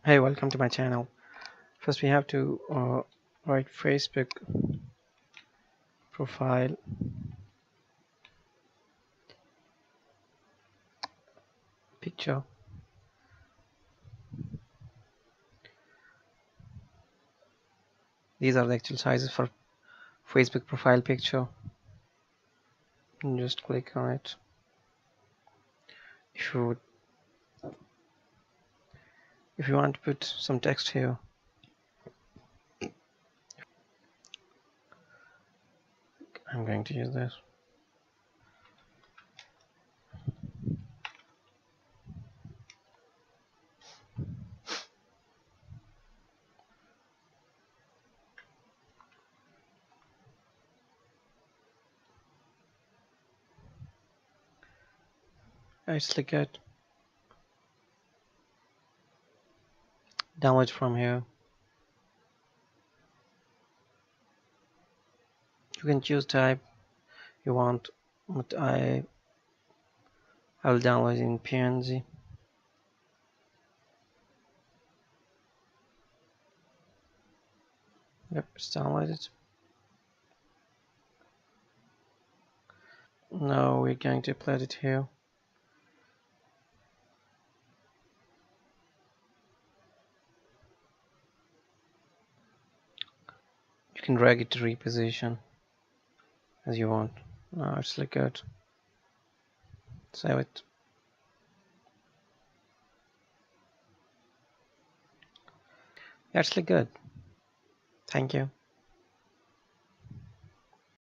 Hey, welcome to my channel. First, we have to write Facebook profile picture. These are the actual sizes for Facebook profile picture. And just click on it. If you want to put some text here, I'm going to use this. I just click it. Download from here. You can choose type you want, but I will download in PNG. Yep, it's downloaded. Now we're going to upload it here. You can drag it to reposition as you want. Now it's like good. Save it. Actually good. Thank you.